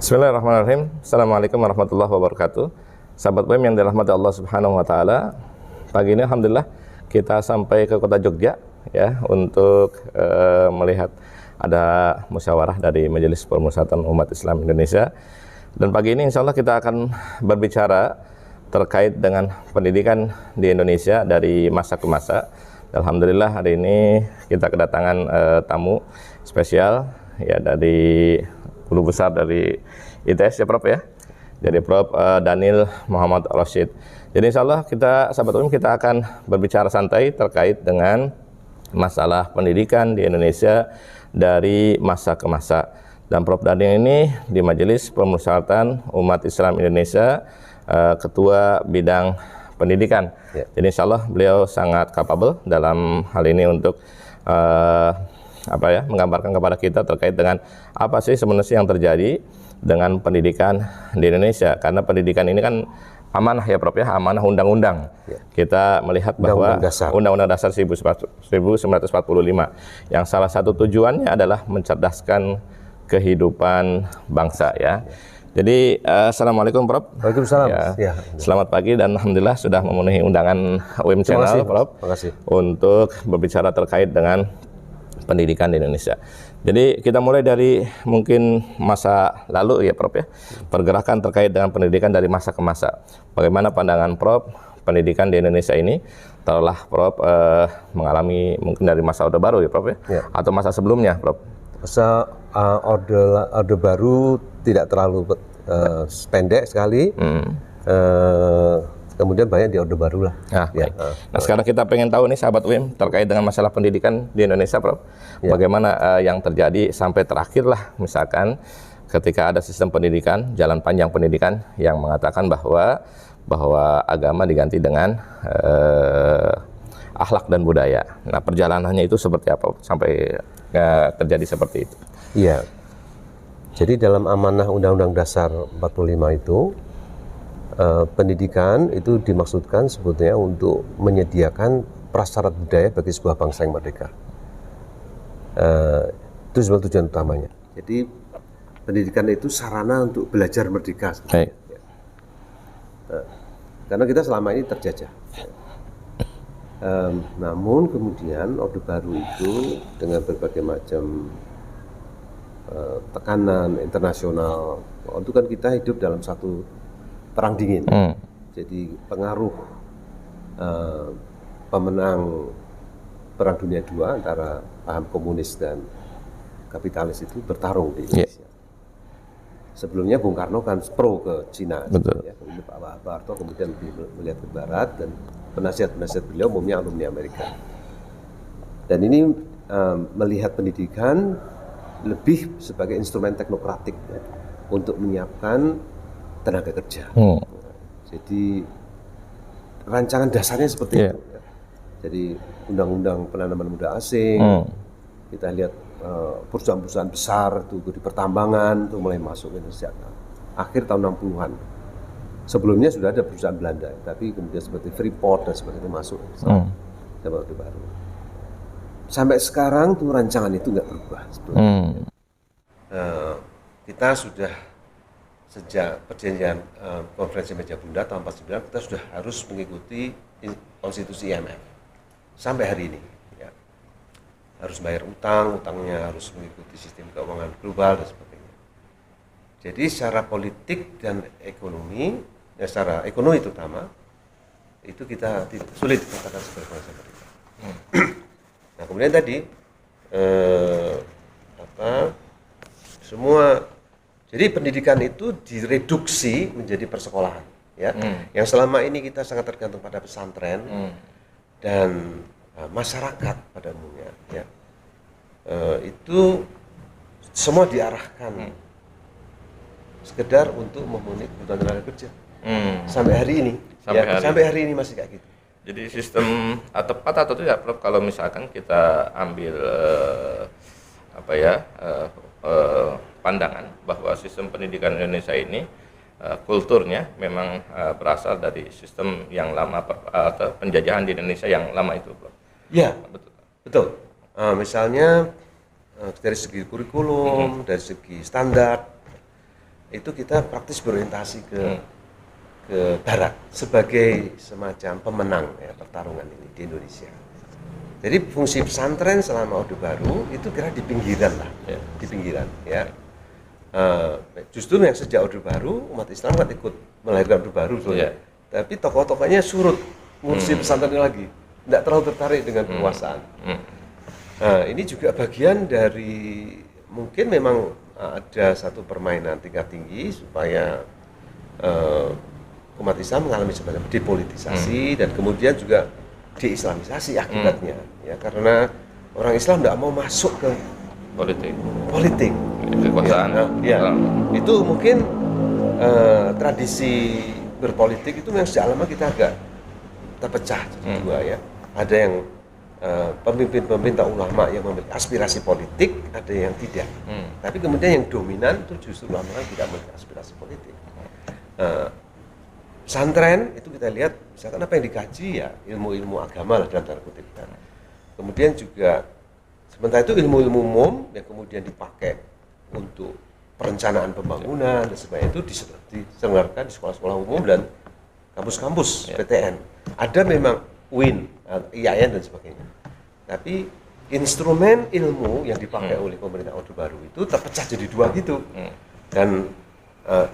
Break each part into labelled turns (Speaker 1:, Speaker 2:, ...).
Speaker 1: Bismillahirrahmanirrahim. Assalamualaikum warahmatullahi wabarakatuh. Sahabat BEM yang dirahmati Allah Subhanahu wa taala. Pagi ini alhamdulillah kita sampai ke kota Jogja ya untuk melihat ada musyawarah dari Majelis Permusyawaratan Umat Islam Indonesia. Dan pagi ini insya Allah kita akan berbicara terkait dengan pendidikan di Indonesia dari masa ke masa. Alhamdulillah hari ini kita kedatangan tamu spesial ya dari guru besar dari ITS ya Prof ya. Jadi Prof Daniel Muhammad Rashid. Jadi insya Allah kita sahabat UM kita akan berbicara santai terkait dengan masalah pendidikan di Indonesia dari masa ke masa. Dan Prof Daniel ini di Majelis Permusyawaratan Umat Islam Indonesia Ketua Bidang Pendidikan. Ya. Jadi insya Allah beliau sangat capable dalam hal ini untuk menggambarkan kepada kita terkait dengan apa sih sebenarnya yang terjadi dengan pendidikan di Indonesia, karena pendidikan ini kan amanah ya Prof ya, amanah undang-undang. Ya. Kita melihat bahwa Undang-Undang Dasar 1945 yang salah satu tujuannya adalah mencerdaskan kehidupan bangsa ya. Jadi Assalamualaikum Prof.
Speaker 2: Waalaikumsalam.
Speaker 1: Ya, selamat pagi dan alhamdulillah sudah memenuhi undangan UM Channel Prof untuk berbicara terkait dengan pendidikan di Indonesia. Jadi kita mulai dari mungkin masa lalu ya Prof ya, pergerakan terkait dengan pendidikan dari masa ke masa. Bagaimana pandangan Prof pendidikan di Indonesia ini telah Prof mengalami mungkin dari masa Orde Baru ya Prof ya, atau masa sebelumnya Prof?
Speaker 2: Masa Orde Baru tidak terlalu pendek sekali. Kemudian banyak di Orde Baru lah.
Speaker 1: Nah sekarang kita pengen tahu nih sahabat UM terkait dengan masalah pendidikan di Indonesia Prof. Ya. Bagaimana yang terjadi sampai terakhir lah misalkan ketika ada sistem pendidikan, jalan panjang pendidikan yang mengatakan bahwa agama diganti dengan akhlak dan budaya. Nah perjalanannya itu seperti apa sampai terjadi seperti itu?
Speaker 2: Iya. Jadi dalam amanah Undang-Undang Dasar 45 itu pendidikan itu dimaksudkan sebetulnya untuk menyediakan prasyarat budaya bagi sebuah bangsa yang merdeka. Itu sebuah tujuan utamanya. Jadi pendidikan itu sarana untuk belajar merdeka. Karena kita selama ini terjajah. Namun kemudian Orde Baru itu dengan berbagai macam tekanan internasional, itu kan kita hidup dalam satu perang dingin. Jadi pengaruh pemenang Perang Dunia II antara paham komunis dan kapitalis itu bertarung di Indonesia. Sebelumnya Bung Karno kan pro ke Cina, ya. Kemudian Pak Harto kemudian melihat ke Barat dan penasihat-penasihat beliau umumnya alumni Amerika. Dan ini melihat pendidikan lebih sebagai instrumen teknokratik ya, untuk menyiapkan tenaga kerja. Jadi rancangan dasarnya seperti itu. Ya. Jadi undang-undang penanaman modal asing, kita lihat perusahaan-perusahaan besar itu di pertambangan itu mulai masuk ke Indonesia. Akhir tahun 60-an. Sebelumnya sudah ada perusahaan Belanda, tapi kemudian seperti Freeport dan sebagainya masuk sama Orde Baru. Sampai sekarang tuh rancangan itu nggak berubah sebetulnya. Kita sudah sejak perjanjian konferensi meja bunda tahun 49 kita sudah harus mengikuti konstitusi IMF sampai hari ini ya. Harus bayar utangnya harus mengikuti sistem keuangan global dan sebagainya. Jadi secara politik dan ekonomi, ya secara ekonomi terutama itu kita sulit dikatakan sebagai bangsa merdeka. Nah kemudian tadi semua. Jadi pendidikan itu direduksi menjadi persekolahan, ya. Yang selama ini kita sangat tergantung pada pesantren dan masyarakat pada umumnya, ya, itu semua diarahkan sekedar untuk memenuhi kebutuhan tenaga kerja. Sampai hari ini, sampai hari ini masih kayak gitu.
Speaker 1: Jadi sistem tepat atau tidak, Prof, kalau misalkan kita ambil pandangan bahwa sistem pendidikan Indonesia ini kulturnya memang berasal dari sistem yang lama atau penjajahan di Indonesia yang lama itu, Prof.
Speaker 2: Ya, betul. Misalnya dari segi kurikulum, dari segi standar, itu kita praktis berorientasi ke Barat sebagai semacam pemenang ya, pertarungan ini di Indonesia. Jadi fungsi pesantren selama Orde Baru itu kira di pinggiran lah, di pinggiran. Ya. Justru yang sejak Orde Baru umat Islam kan ikut melahirkan Orde Baru, tapi tokoh-tokohnya surut ngurusi pesantren lagi, tidak terlalu tertarik dengan kekuasaan. Ini juga bagian dari mungkin memang ada satu permainan tingkat tinggi supaya umat Islam mengalami semacam depolitisasi dan kemudian juga deislamisasi akibatnya, ya, karena orang Islam tidak mau masuk ke politik
Speaker 1: kekuasaan.
Speaker 2: Itu mungkin tradisi berpolitik itu memang sejak lama kita agak terpecah jadi dua, ya. Ada yang pemimpin-pemimpin atau ulama yang memiliki aspirasi politik, ada yang tidak. Tapi kemudian yang dominan itu justru ulama yang tidak memiliki aspirasi politik. Pesantren itu kita lihat misalkan apa yang dikaji ya ilmu-ilmu agama lah dalam tanda kutip. Kemudian juga sementara itu ilmu-ilmu umum yang kemudian dipakai untuk perencanaan pembangunan dan sebagainya itu diselenggarakan di sekolah-sekolah umum dan kampus-kampus PTN. Ada memang UIN, IAIN dan sebagainya. Tapi instrumen ilmu yang dipakai oleh pemerintah Orde Baru itu terpecah jadi dua gitu. Dan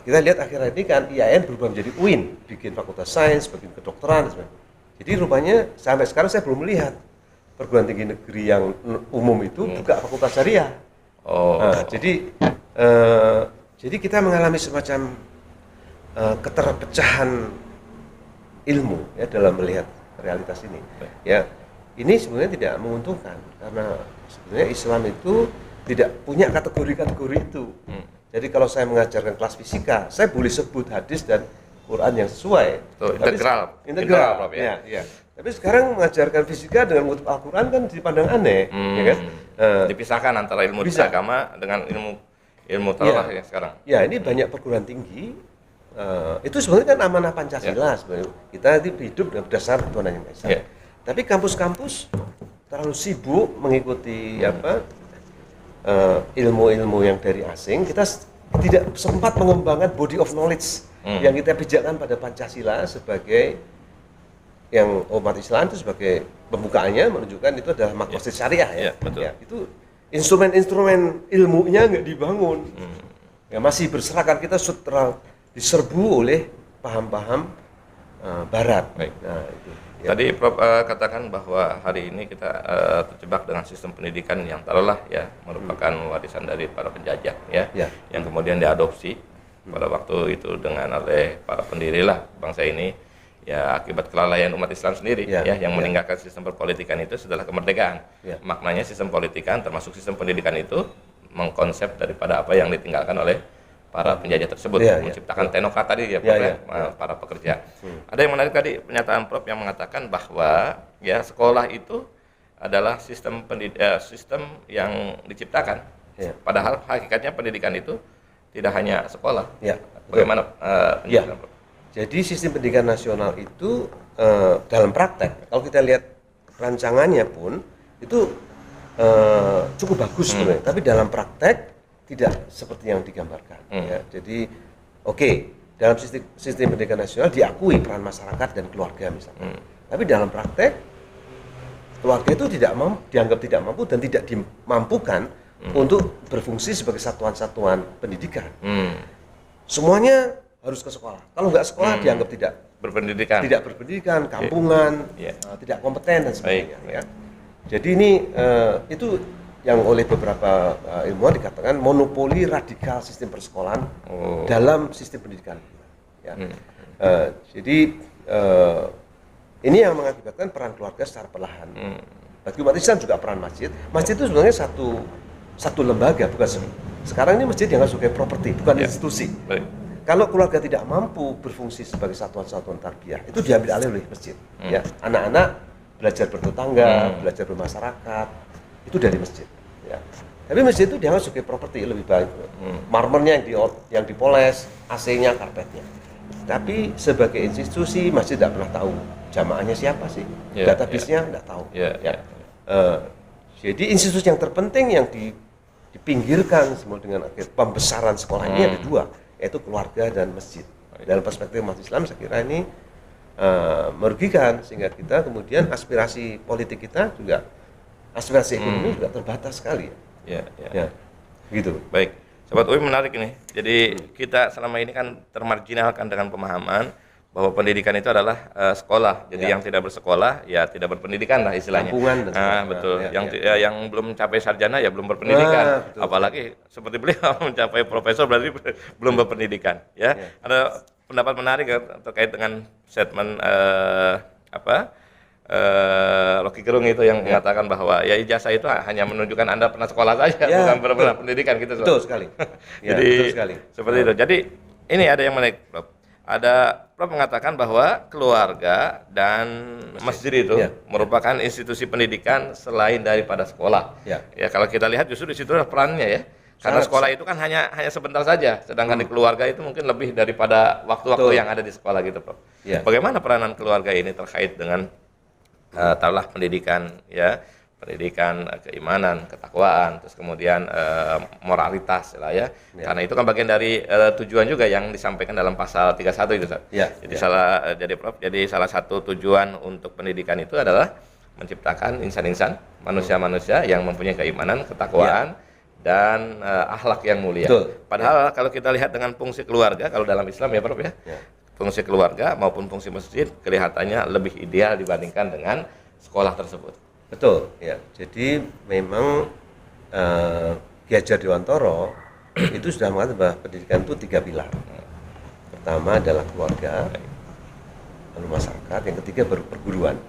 Speaker 2: kita lihat akhir-akhir ini kan IAIN berubah menjadi UIN, bikin fakultas sains, bikin kedokteran dan sebagainya. Jadi rupanya sampai sekarang saya belum melihat perguruan tinggi negeri yang umum itu buka fakultas syariah. Jadi kita mengalami semacam keterpecahan ilmu ya dalam melihat realitas ini. Ya, ini sebenarnya tidak menguntungkan karena sebenarnya Islam itu tidak punya kategori-kategori itu. Jadi kalau saya mengajarkan kelas fisika, saya boleh sebut hadis dan Quran yang sesuai. Integral, ya. Tapi sekarang mengajarkan fisika dengan mengutip Al-Quran kan dipandang aneh, ya kan?
Speaker 1: Dipisahkan antara ilmu agama dengan ilmu taruh yang sekarang.
Speaker 2: Ya, ini banyak perguruan tinggi. Itu sebenarnya kan amanah Pancasila sebenarnya. Kita hidup berdasar Tuhan Yang Maha Esa. Tapi kampus-kampus terlalu sibuk mengikuti ilmu-ilmu yang dari asing, kita tidak sempat mengembangkan body of knowledge yang kita pijakkan pada Pancasila sebagai yang umat Islam itu sebagai pembukaannya menunjukkan itu adalah maqasid syariah ya. Itu instrumen-instrumen ilmunya nggak dibangun. Ya masih berserakan, kita diserbu oleh paham-paham Barat. Nah, itu.
Speaker 1: Ya. Tadi Prof katakan bahwa hari ini kita terjebak dengan sistem pendidikan yang taruhlah ya merupakan warisan dari para penjajah yang kemudian diadopsi pada waktu itu oleh para pendirilah bangsa ini ya akibat kelalaian umat Islam sendiri yang meninggalkan sistem perpolitikan itu setelah kemerdekaan. Maknanya sistem politikan termasuk sistem pendidikan itu mengkonsep daripada apa yang ditinggalkan oleh para penjajah tersebut, menciptakan tenokrat tadi ya, Prof, para pekerja. Ada yang menarik tadi pernyataan Prof yang mengatakan bahwa ya sekolah itu adalah sistem yang diciptakan. Padahal hakikatnya pendidikan itu tidak hanya sekolah. Bagaimana penjelasan Prof?
Speaker 2: Jadi sistem pendidikan nasional itu dalam praktek, kalau kita lihat rancangannya pun itu cukup bagus sebenarnya, tapi dalam praktek tidak seperti yang digambarkan. Ya. Jadi, dalam sistem pendidikan nasional diakui peran masyarakat dan keluarga misalnya. Tapi dalam praktek, keluarga itu dianggap tidak mampu dan tidak dimampukan untuk berfungsi sebagai satuan-satuan pendidikan. Semuanya harus ke sekolah. Kalau nggak sekolah dianggap tidak berpendidikan, kampungan, tidak kompeten dan sebagainya. Ya. Jadi ini itu yang oleh beberapa ilmuwan dikatakan monopoli radikal sistem persekolahan dalam sistem pendidikan. Ya. Jadi Ini yang mengakibatkan peran keluarga secara perlahan. Bagi umat Islam juga peran masjid. Masjid itu sebenarnya satu lembaga, bukan sekarang ini masjid dianggap sebagai properti, bukan institusi.
Speaker 1: Baik.
Speaker 2: Kalau keluarga tidak mampu berfungsi sebagai satuan-satuan tarbiyah, itu diambil alih oleh masjid. Ya, anak-anak belajar bertetangga, belajar bermasyarakat, itu dari masjid. Ya. Tapi masjid itu dianggap sebagai properti lebih baik. Marmernya yang dipoles, AC-nya, karpetnya. Tapi sebagai institusi masjid tidak pernah tahu jamaahnya siapa sih, database-nya tidak tahu. Jadi institusi yang terpenting yang dipinggirkan semua dengan pembesaran sekolah ini ada dua, yaitu keluarga dan masjid. Dalam perspektif umat Islam saya kira ini merugikan, sehingga kita kemudian aspirasi politik kita juga, aspirasi ekonomi juga terbatas sekali. Ya, gitu.
Speaker 1: Baik, Sobat UI menarik ini. Jadi kita selama ini kan termarginalkan dengan pemahaman bahwa pendidikan itu adalah sekolah. Jadi yang tidak bersekolah ya tidak berpendidikan lah istilahnya. Betul. Yang belum mencapai sarjana ya belum berpendidikan.
Speaker 2: Betul.
Speaker 1: Apalagi seperti beliau mencapai profesor berarti belum berpendidikan. Ya. Ada pendapat menarik terkait dengan statement Rocky Gerung itu yang mengatakan bahwa ya ijazah itu hanya menunjukkan Anda pernah sekolah saja, bukan pernah pendidikan gitu.
Speaker 2: Betul sekali.
Speaker 1: Jadi
Speaker 2: betul sekali.
Speaker 1: Seperti itu. Jadi ini ada yang menarik, Prof. Prof mengatakan bahwa keluarga dan masjid itu merupakan institusi pendidikan selain daripada sekolah. Ya kalau kita lihat justru di situ adalah perannya ya. Karena sekolah itu kan hanya sebentar saja, sedangkan di keluarga itu mungkin lebih daripada waktu-waktu yang ada di sekolah gitu, Prof. Bagaimana peranan keluarga ini terkait dengan taruhlah pendidikan pendidikan keimanan, ketakwaan, terus kemudian moralitas lah ya. Karena itu kan bagian dari tujuan juga yang disampaikan dalam pasal 31 itu. Jadi salah satu tujuan untuk pendidikan itu adalah menciptakan insan-insan, manusia-manusia yang mempunyai keimanan, ketakwaan dan akhlak yang mulia. Padahal kalau kita lihat dengan fungsi keluarga kalau dalam Islam ya, Prof ya. Fungsi keluarga maupun fungsi masjid kelihatannya lebih ideal dibandingkan dengan sekolah tersebut.
Speaker 2: Betul, ya. Jadi memang Ki Hajar Dewantoro itu sudah mengatakan bahwa pendidikan itu 3 pilar. Pertama adalah keluarga, lalu masyarakat, yang ketiga baru perguruan.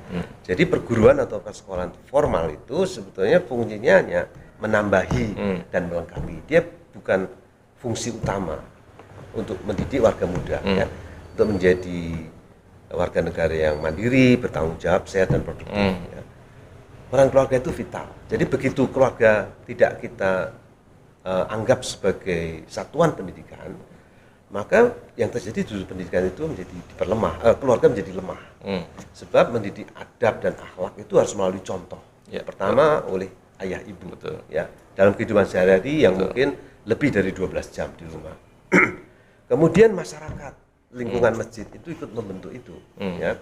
Speaker 2: Jadi perguruan atau persekolahan formal itu sebetulnya fungsinya hanya menambahi dan melengkapi. Dia bukan fungsi utama untuk mendidik warga muda, ya. Untuk menjadi warga negara yang mandiri, bertanggung jawab, sehat dan produktif. Ya. Peran keluarga itu vital. Jadi begitu keluarga tidak kita anggap sebagai satuan pendidikan, maka yang terjadi di pendidikan itu menjadi diperlemah, keluarga menjadi lemah. Sebab mendidik adab dan akhlak itu harus melalui contoh. Pertama oleh ayah ibu. Ya. Dalam kehidupan sehari-hari yang mungkin lebih dari 12 jam di rumah. Kemudian masyarakat, lingkungan masjid itu ikut membentuk itu. Ya.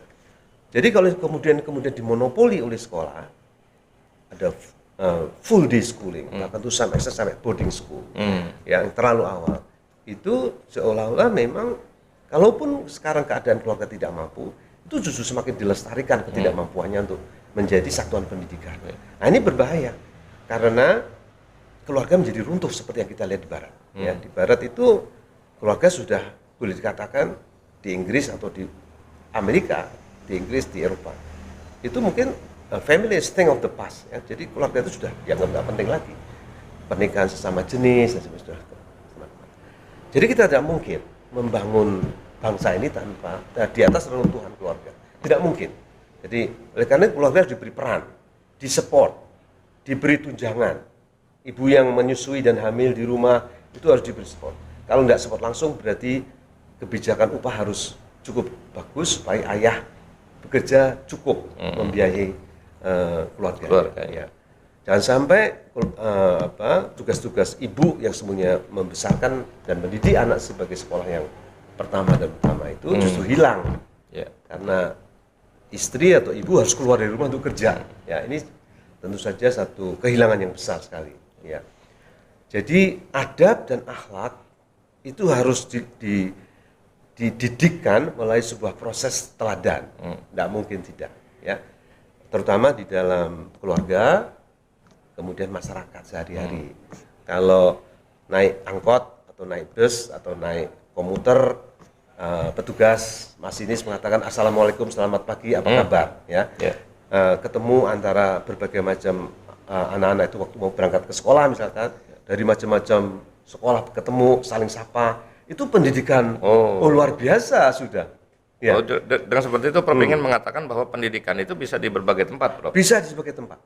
Speaker 2: Jadi kalau kemudian dimonopoli oleh sekolah, ada full day schooling, bahkan itu sampai boarding school, yang terlalu awal. Itu seolah-olah memang, kalaupun sekarang keadaan keluarga tidak mampu, itu justru semakin dilestarikan ketidakmampuannya untuk menjadi satuan pendidikan. Nah ini berbahaya, karena keluarga menjadi runtuh seperti yang kita lihat di Barat. Ya, di Barat itu keluarga sudah boleh dikatakan di Inggris atau di Amerika, di Inggris, di Eropa, itu mungkin family is thing of the past. Ya. Jadi keluarga itu sudah dianggap nggak penting lagi. Pernikahan sesama jenis dan sebagainya. Jadi kita tidak mungkin membangun bangsa ini tanpa di atas reruntuhan keluarga. Tidak mungkin. Jadi oleh karena keluarga harus diberi peran, disupport, diberi tunjangan. Ibu yang menyusui dan hamil di rumah itu harus diberi support. Kalau tidak support langsung berarti kebijakan upah harus cukup bagus supaya ayah bekerja cukup membiayai keluarga. Ya. Jangan sampai tugas-tugas ibu yang semuanya membesarkan dan mendidik anak sebagai sekolah yang pertama dan utama itu justru hilang. Karena istri atau ibu harus keluar dari rumah untuk kerja. Ya, ini tentu saja satu kehilangan yang besar sekali. Ya. Jadi adab dan akhlak itu harus dididikkan melalui sebuah proses teladan. Tidak mungkin tidak. Ya. Terutama di dalam keluarga, kemudian masyarakat sehari-hari. Kalau naik angkot atau naik bus atau naik komuter, petugas masinis mengatakan assalamualaikum, selamat pagi, apa kabar, ya. Ketemu antara berbagai macam anak-anak itu waktu mau berangkat ke sekolah misalkan, dari macam-macam sekolah ketemu, saling sapa, itu pendidikan luar biasa sudah. Ya.
Speaker 1: Dengan seperti itu Prof ingin mengatakan bahwa pendidikan itu bisa di berbagai tempat, Prof.
Speaker 2: Bisa di berbagai tempat.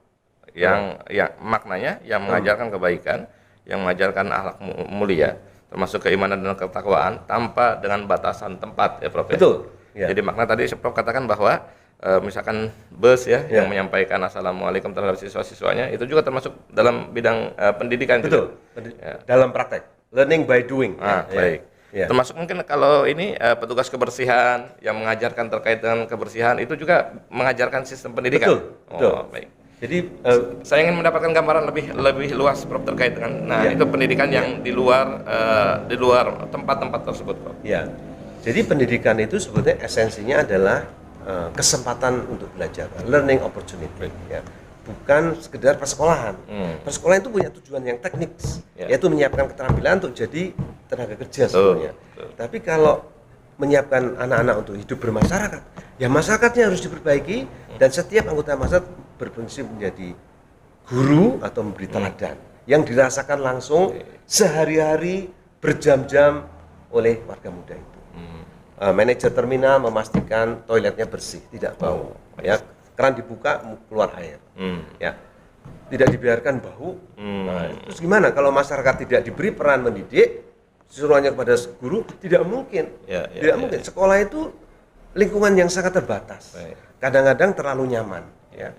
Speaker 1: Yang maknanya yang mengajarkan kebaikan, yang mengajarkan akhlak mulia, termasuk keimanan dan ketakwaan tanpa dengan batasan tempat, ya Prof.
Speaker 2: Betul. Ya.
Speaker 1: Jadi makna tadi Prof katakan bahwa misalkan bus yang menyampaikan assalamualaikum terhadap siswa-siswanya itu juga termasuk dalam bidang pendidikan.
Speaker 2: Betul. Dalam praktek, learning by doing.
Speaker 1: Baik. Ya. Termasuk mungkin kalau ini petugas kebersihan yang mengajarkan terkait dengan kebersihan itu juga mengajarkan sistem pendidikan.
Speaker 2: Betul.
Speaker 1: Baik.
Speaker 2: Jadi
Speaker 1: saya ingin mendapatkan gambaran lebih luas Prof terkait dengan itu pendidikan yang di luar tempat-tempat tersebut, Prof.
Speaker 2: Ya. Jadi pendidikan itu sebetulnya esensinya adalah kesempatan untuk belajar, learning opportunity, ya. Bukan sekedar persekolahan. Persekolahan itu punya tujuan yang teknis, yaitu menyiapkan keterampilan untuk jadi tenaga kerja sebetulnya. Tapi kalau menyiapkan anak-anak untuk hidup bermasyarakat, ya masyarakatnya harus diperbaiki dan setiap anggota masyarakat berfungsi menjadi guru atau memberi teladan yang dirasakan langsung sehari-hari berjam-jam oleh warga muda itu. Manajer terminal memastikan toiletnya bersih, tidak bau, ya. Keran dibuka keluar air, ya. Tidak dibiarkan bau. Nah, terus gimana kalau masyarakat tidak diberi peran mendidik, suruhannya kepada guru, tidak mungkin. Tidak mungkin. Sekolah itu lingkungan yang sangat terbatas. Kadang-kadang terlalu nyaman, ya.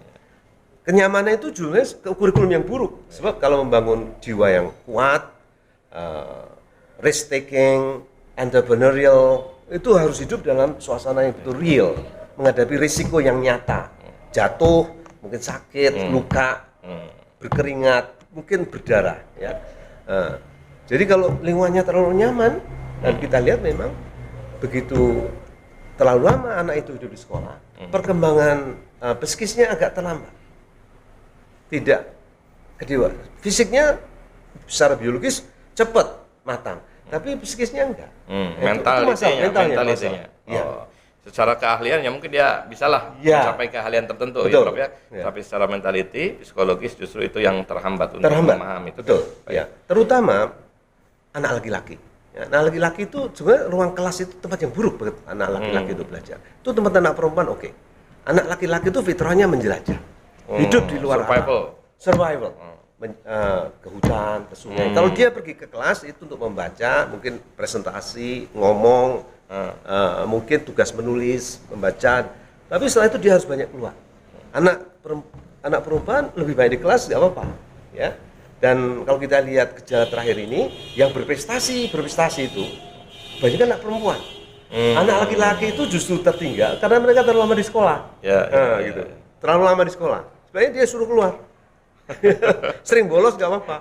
Speaker 2: Kenyamanan itu juga kurikulum yang buruk. Sebab kalau membangun jiwa yang kuat, risk taking, entrepreneurial, itu harus hidup dalam suasana yang betul real, menghadapi risiko yang nyata, jatuh, mungkin sakit, luka, berkeringat, mungkin berdarah, ya. Jadi kalau lingkungannya terlalu nyaman, dan kita lihat memang begitu terlalu lama anak itu hidup di sekolah, perkembangan psikisnya agak terlambat, tidak kedua, fisiknya secara biologis cepat matang. Tapi psikisnya enggak.
Speaker 1: Mentalitinya. Secara keahlian ya mungkin dia bisalah mencapai keahlian tertentu, ya Prof ya. Tapi secara mentality, psikologis justru itu yang terhambat untuk memahami itu.
Speaker 2: Betul. Ya. Terutama anak laki-laki. Ya, anak laki-laki itu sebenarnya ruang kelas itu tempat yang buruk bagi anak laki-laki itu belajar. Itu tempat anak perempuan oke. Anak laki-laki itu fitrahnya menjelajah. Hidup di luar survival. Ke hutan, ke sungai. Kalau dia pergi ke kelas itu untuk membaca, mungkin presentasi, ngomong, mungkin tugas menulis, membaca. Tapi setelah itu dia harus banyak keluar. Anak perempuan lebih baik di kelas nggak apa-apa, ya. Dan kalau kita lihat gejala terakhir ini, yang berprestasi itu banyak anak perempuan. Anak laki-laki itu justru tertinggal karena mereka terlalu lama di sekolah. Gitu. Terlalu lama di sekolah. Sebenarnya dia suruh keluar. Sering bolos nggak apa-apa.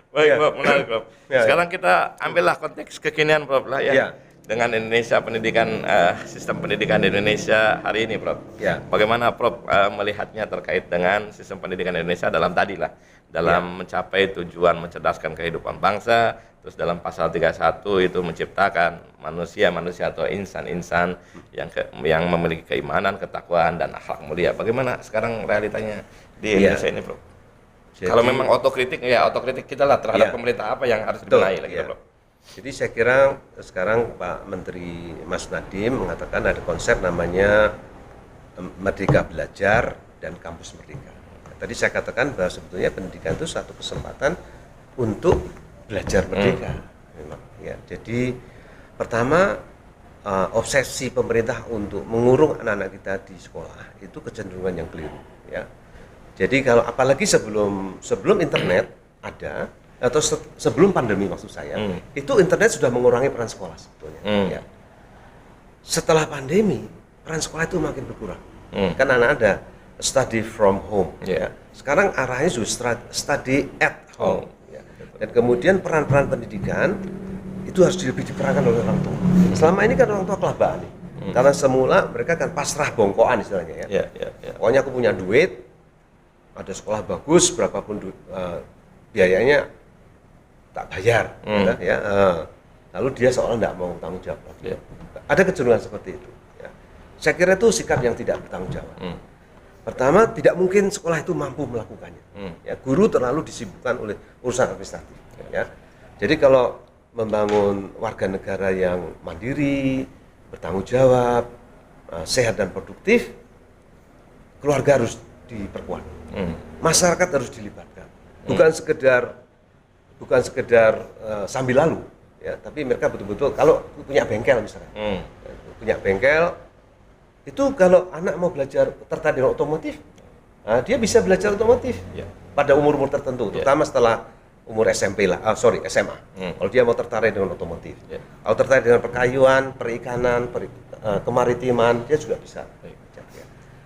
Speaker 1: Baik, Prof, menarik, Prof. Sekarang kita ambillah konteks kekinian, Prof, lah ya. Dengan Indonesia pendidikan, sistem pendidikan di Indonesia hari ini, Prof. Bagaimana Prof melihatnya terkait dengan sistem pendidikan Indonesia dalam mencapai tujuan mencerdaskan kehidupan bangsa, terus dalam pasal 31 itu menciptakan manusia atau insan yang memiliki keimanan, ketakwaan dan akhlak mulia. Bagaimana sekarang realitanya di Indonesia ini, Prof? Jadi, kalau memang otokritik kita lah terhadap pemerintah apa yang harus dibenahi lagi, Prof.
Speaker 2: Jadi saya kira sekarang Pak Menteri Mas Nadiem mengatakan ada konsep namanya Merdeka Belajar dan Kampus Merdeka. Tadi saya katakan bahwa sebetulnya pendidikan itu satu kesempatan untuk belajar merdeka. Memang, ya. Jadi pertama obsesi pemerintah untuk mengurung anak-anak kita di sekolah itu kecenderungan yang keliru. Ya. Jadi kalau apalagi sebelum internet ada atau sebelum pandemi maksud saya, itu internet sudah mengurangi peran sekolah sebetulnya. Ya. Setelah pandemi peran sekolah itu makin berkurang. Kan anak ada study from home. Ya. Sekarang arahnya justru study at home. Ya. Dan kemudian peran-peran pendidikan itu harus lebih diperankan oleh orang tua. Selama ini kan orang tua kelabaan nih. Karena semula mereka kan pasrah bongkoan istilahnya ya. Pokoknya aku punya duit, ada sekolah bagus, berapapun biayanya tak bayar, ya. lalu dia seolah tidak mau tanggung jawab lagi. Ada kecenderungan seperti itu. Ya. Saya kira itu sikap yang tidak bertanggung jawab. Pertama, tidak mungkin sekolah itu mampu melakukannya. Ya, guru terlalu disibukkan oleh urusan administratif. Ya. Jadi kalau membangun warga negara yang mandiri, bertanggung jawab, sehat dan produktif, keluarga harus diperkuat, masyarakat harus dilibatkan, bukan sekedar sambil lalu, ya, tapi mereka betul-betul kalau punya bengkel misalnya, punya bengkel, itu kalau anak mau belajar tertarik dengan otomotif, dia bisa belajar otomotif pada umur-umur tertentu, terutama setelah umur SMP lah, SMA. Kalau dia mau tertarik dengan otomotif, kalau tertarik dengan perkayuan, perikanan, kemaritiman, dia juga bisa.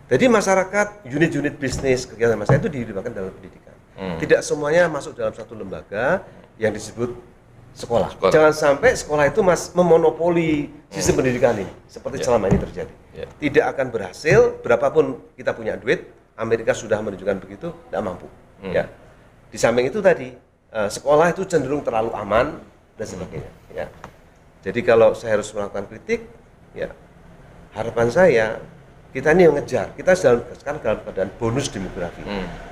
Speaker 2: Jadi masyarakat, unit-unit bisnis, kegiatan masyarakat itu dilibatkan dalam pendidikan. Tidak semuanya masuk dalam satu lembaga yang disebut sekolah. Jangan sampai sekolah itu memonopoli sistem pendidikan ini, seperti selama ini terjadi. Tidak akan berhasil, berapapun kita punya duit, Amerika sudah menunjukkan begitu, tidak mampu. Ya. Di samping itu tadi, sekolah itu cenderung terlalu aman dan sebagainya. Ya. Jadi kalau saya harus melakukan kritik, ya harapan saya kita ini yang ngejar. Kita sekarang dalam keadaan bonus demografi.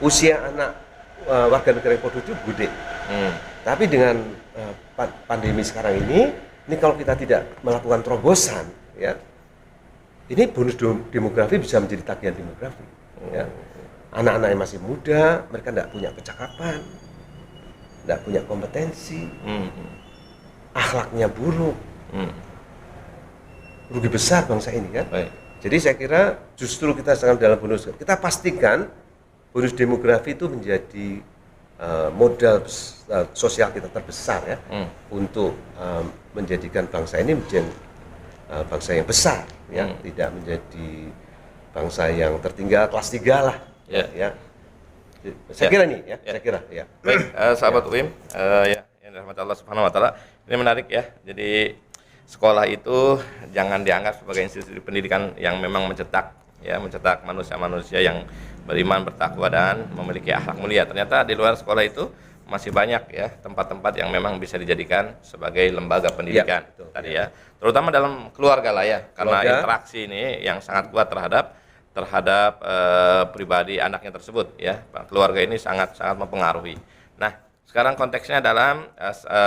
Speaker 2: Usia anak warga negara yang produktif gede. Tapi dengan pandemi sekarang ini kalau kita tidak melakukan terobosan, ya, ini bonus demografi bisa menjadi tagihan demografi. Ya. Anak-anak yang masih muda, mereka tidak punya kecakapan, tidak punya kompetensi, akhlaknya buruk, rugi besar bangsa ini kan. Jadi saya kira justru kita sekarang dalam bonus, kita pastikan bonus demografi itu menjadi modal sosial kita terbesar ya, untuk menjadikan bangsa ini menjadi bangsa yang besar, ya, tidak menjadi bangsa yang tertinggal kelas 3 lah. Ya. Saya kira ini ya, saya kira ya.
Speaker 1: Baik, sahabat UIM, ya, yang dirahmati Allah Subhanahu wa taala. Ini menarik ya. Jadi sekolah itu jangan dianggap sebagai institusi pendidikan yang memang mencetak manusia-manusia yang beriman, bertakwa dan memiliki akhlak mulia. Ternyata di luar sekolah itu masih banyak ya tempat-tempat yang memang bisa dijadikan sebagai lembaga pendidikan tadi ya. Terutama dalam keluarga lah ya, karena interaksi ini yang sangat kuat terhadap pribadi anaknya tersebut ya. Keluarga ini sangat-sangat mempengaruhi. Nah, sekarang konteksnya dalam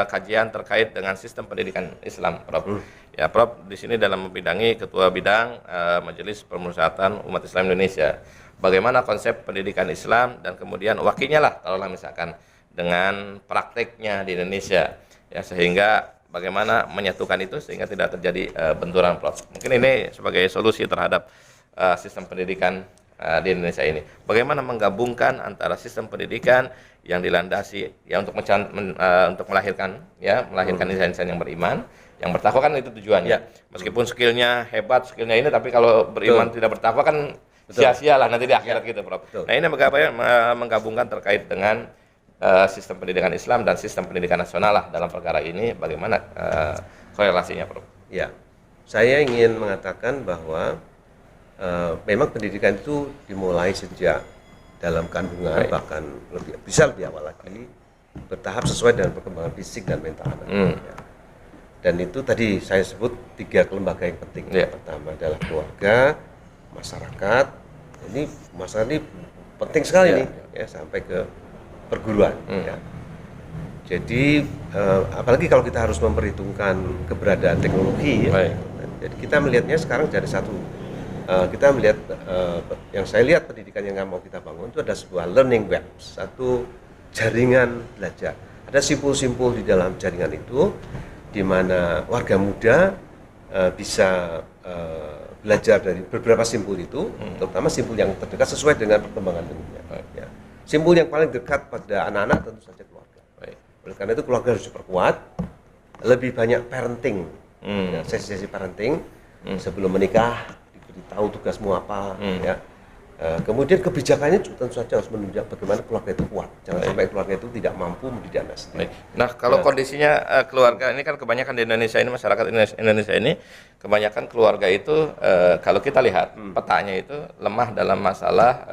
Speaker 1: kajian terkait dengan sistem pendidikan Islam, Prof. Ya, Prof di sini dalam membidangi Ketua Bidang Majelis Permusyawaratan Umat Islam Indonesia. Bagaimana konsep pendidikan Islam dan kemudian wakilnya lah kalau misalkan dengan prakteknya di Indonesia ya, sehingga bagaimana menyatukan itu sehingga tidak terjadi benturan, Prof. Mungkin ini sebagai solusi terhadap sistem pendidikan di Indonesia ini. Bagaimana menggabungkan antara sistem pendidikan yang dilandasi ya untuk melahirkan insan-insan yang beriman, yang bertakwa kan itu tujuannya. Meskipun skillnya hebat, skillnya ini, tapi kalau beriman tidak bertakwa kan sia-sia lah nanti di akhirat gitu, Prof. Nah, ini menggabungkan terkait dengan sistem pendidikan Islam dan sistem pendidikan nasional lah dalam perkara ini, bagaimana korelasinya, Prof?
Speaker 2: Ya, saya ingin mengatakan bahwa memang pendidikan itu dimulai sejak dalam kandungan, bahkan bisa lebih awal lagi, bertahap sesuai dengan perkembangan fisik dan mental anak. Ya. Dan itu tadi saya sebut 3 kelembagaan yang penting. Pertama adalah keluarga, masyarakat. Ini masyarakat ini penting sekali nih, ya, sampai ke perguruan. Ya. Jadi apalagi kalau kita harus memperhitungkan keberadaan teknologi, ya. Jadi kita melihatnya sekarang dari kita melihat yang saya lihat pendidikan yang mau kita bangun itu ada sebuah learning web, satu jaringan belajar. Ada simpul-simpul di dalam jaringan itu, di mana warga muda bisa belajar dari beberapa simpul itu, terutama simpul yang terdekat sesuai dengan perkembangan dunia. Ya. Simpul yang paling dekat pada anak-anak tentu saja keluarga. Oleh karena itu keluarga harus diperkuat, lebih banyak parenting, sesi-sesi parenting sebelum menikah. Tahu tugasmu apa, ya. Kemudian kebijakannya tentu saja harus menunjukkan bagaimana keluarga itu kuat. Jangan sampai keluarga itu tidak mampu mendidik anak sendiri.
Speaker 1: Nah, kalau kondisinya keluarga ini kan kebanyakan di Indonesia ini, masyarakat Indonesia ini kebanyakan keluarga itu kalau kita lihat petanya itu lemah dalam masalah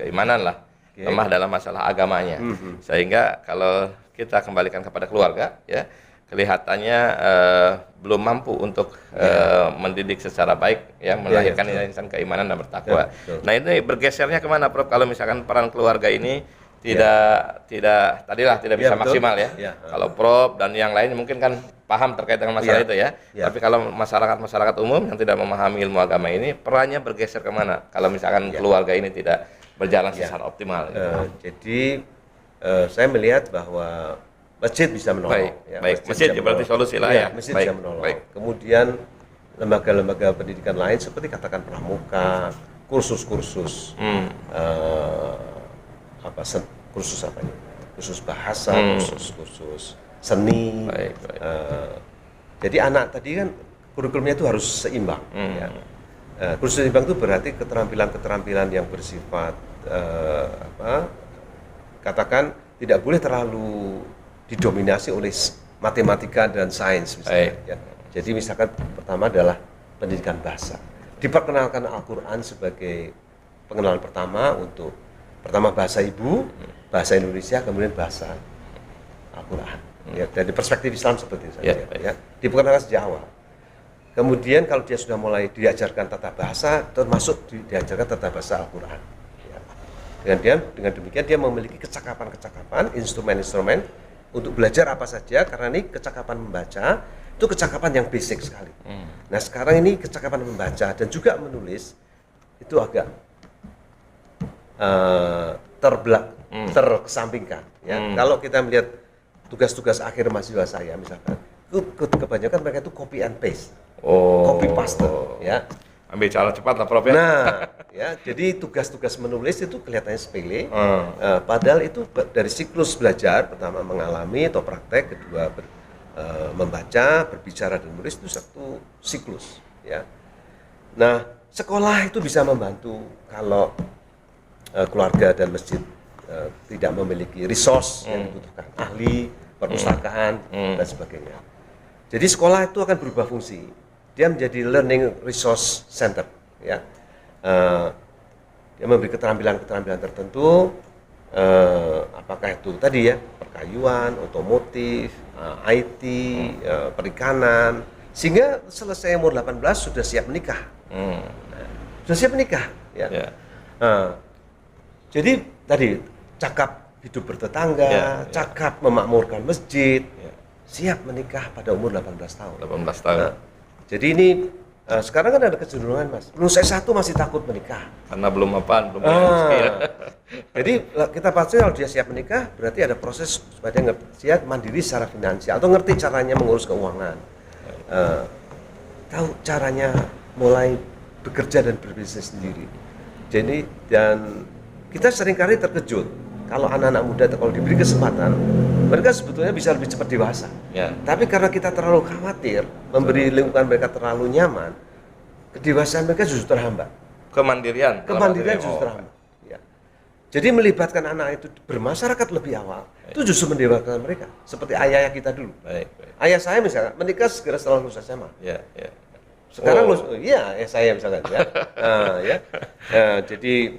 Speaker 1: keimanan lah, lemah dalam masalah agamanya. Sehingga kalau kita kembalikan kepada keluarga, ya, kelihatannya belum mampu untuk mendidik secara baik, ya, melahirkan insan keimanan dan bertakwa. Nah, ini bergesernya kemana, Prof? Kalau misalkan peran keluarga ini tidak bisa maksimal, ya. Kalau Prof dan yang lain mungkin kan paham terkait dengan masalah itu, ya. Tapi kalau masyarakat umum yang tidak memahami ilmu agama ini, perannya bergeser kemana kalau misalkan keluarga ini tidak berjalan secara optimal?
Speaker 2: Jadi saya melihat bahwa masjid bisa menolong.
Speaker 1: Masjid berarti solusi lah, ya.
Speaker 2: Masjid bisa menolong. Kemudian lembaga-lembaga pendidikan lain seperti katakan pramuka, kursus-kursus, kursus bahasa, kursus seni. Jadi anak tadi kan kurikulumnya itu harus seimbang. Ya. Kursus seimbang itu berarti keterampilan-keterampilan yang bersifat katakan tidak boleh terlalu didominasi oleh matematika dan sains misalnya. Ya. Jadi misalkan pertama adalah pendidikan bahasa. Diperkenalkan Al-Quran sebagai pengenalan pertama untuk pertama bahasa ibu, bahasa Indonesia, kemudian bahasa Al-Quran. Ya, dari perspektif Islam seperti itu saja. Ya. Diperkenalkan sejak awal. Kemudian kalau dia sudah mulai diajarkan tata bahasa, termasuk diajarkan tata bahasa Al-Quran. Ya. Dengan demikian dia memiliki kecakapan-kecakapan, instrumen-instrumen untuk belajar apa saja, karena ini kecakapan membaca itu kecakapan yang basic sekali. Nah sekarang ini kecakapan membaca dan juga menulis itu agak terkesampingkan. Ya. Kalau kita melihat tugas-tugas akhir mahasiswa saya misalkan, itu kebanyakan mereka itu copy and paste, copy paste, ya.
Speaker 1: Ambil cara cepat lah, Prof, ya.
Speaker 2: Nah, ya, jadi tugas-tugas menulis itu kelihatannya sepele, padahal itu dari siklus belajar, pertama mengalami atau praktek, kedua membaca, berbicara dan menulis itu satu siklus, ya. Nah, sekolah itu bisa membantu kalau keluarga dan masjid tidak memiliki resource yang dibutuhkan, ahli, perpustakaan dan sebagainya. Jadi sekolah itu akan berubah fungsi. Dia menjadi learning resource center, ya. Dia memberi keterampilan-keterampilan tertentu, apakah itu tadi ya perkayuan, otomotif, IT, perikanan, sehingga selesai umur 18 sudah siap menikah. Sudah siap menikah, ya. Jadi tadi cakap hidup bertetangga, cakap memakmurkan masjid, siap menikah pada umur 18 tahun.
Speaker 1: 18 tahun.
Speaker 2: Nah, jadi ini sekarang kan ada kecenderungan, Mas. Lulus S1 masih takut menikah.
Speaker 1: Karena belum rezeki, ya.
Speaker 2: Jadi kita pasti kalau dia siap menikah, berarti ada proses supaya dia siap mandiri secara finansial atau ngerti caranya mengurus keuangan. Tahu caranya mulai bekerja dan berbisnis sendiri. Jadi dan kita seringkali terkejut kalau anak-anak muda kalau diberi kesempatan, mereka sebetulnya bisa lebih cepat dewasa.
Speaker 1: Ya.
Speaker 2: Tapi karena kita terlalu khawatir, memberi lingkungan mereka terlalu nyaman, kedewasaan mereka justru terhambat.
Speaker 1: Kemandirian
Speaker 2: Justru terhambat. Ya. Jadi melibatkan anak itu bermasyarakat lebih awal, itu justru mendewakan mereka. Seperti ayah kita dulu. Ayah saya misalnya menikah segera setelah lulus SMA. Sekarang ayah saya misalkan. Jadi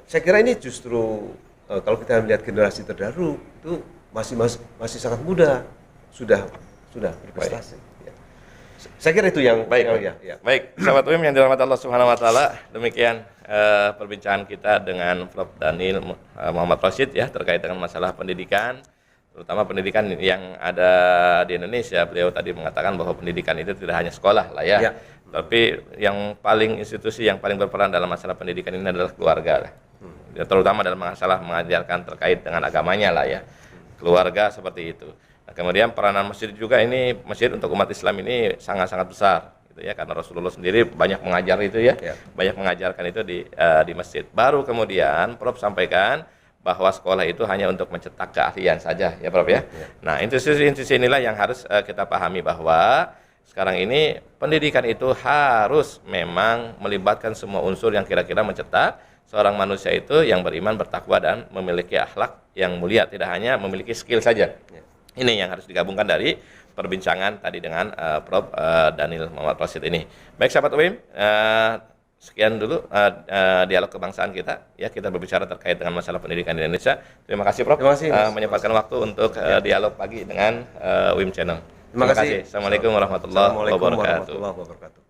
Speaker 2: saya kira ini justru kalau kita melihat generasi terdahulu itu masih sangat muda, sudah berprestasi. Ya. Saya kira itu yang
Speaker 1: baik. Sahabat UIM yang dirahmati Allah Subhanahu wa taala, demikian perbincangan kita dengan Prof. Dhanil Muhammad Rasyid ya terkait dengan masalah pendidikan, terutama pendidikan yang ada di Indonesia. Beliau tadi mengatakan bahwa pendidikan itu tidak hanya sekolah lah ya. Tapi institusi yang paling berperan dalam masalah pendidikan ini adalah keluarga lah. Ya, terutama dalam masalah mengajarkan terkait dengan agamanya lah ya, keluarga seperti itu. Nah, kemudian peranan masjid juga, ini masjid untuk umat Islam ini sangat-sangat besar gitu ya, karena Rasulullah sendiri banyak mengajar itu ya, banyak mengajarkan itu di masjid. Baru kemudian Prof sampaikan bahwa sekolah itu hanya untuk mencetak keahlian saja ya Prof ya. Nah, institusi inilah yang harus kita pahami bahwa sekarang ini pendidikan itu harus memang melibatkan semua unsur yang kira-kira mencetak seorang manusia itu yang beriman, bertakwa dan memiliki akhlak yang mulia, tidak hanya memiliki skill saja. Ini yang harus digabungkan dari perbincangan tadi dengan Prof. Dhanil Muhammad Rasyid ini. Baik sahabat UIM, Sekian dulu dialog kebangsaan kita. Ya, kita berbicara terkait dengan masalah pendidikan di Indonesia. Terima kasih Prof.
Speaker 2: Terima kasih,
Speaker 1: menyempatkan waktu untuk dialog pagi dengan WIM Channel.
Speaker 2: Terima kasih.
Speaker 1: Assalamualaikum warahmatullahi wabarakatuh.
Speaker 2: Wabarakatuh.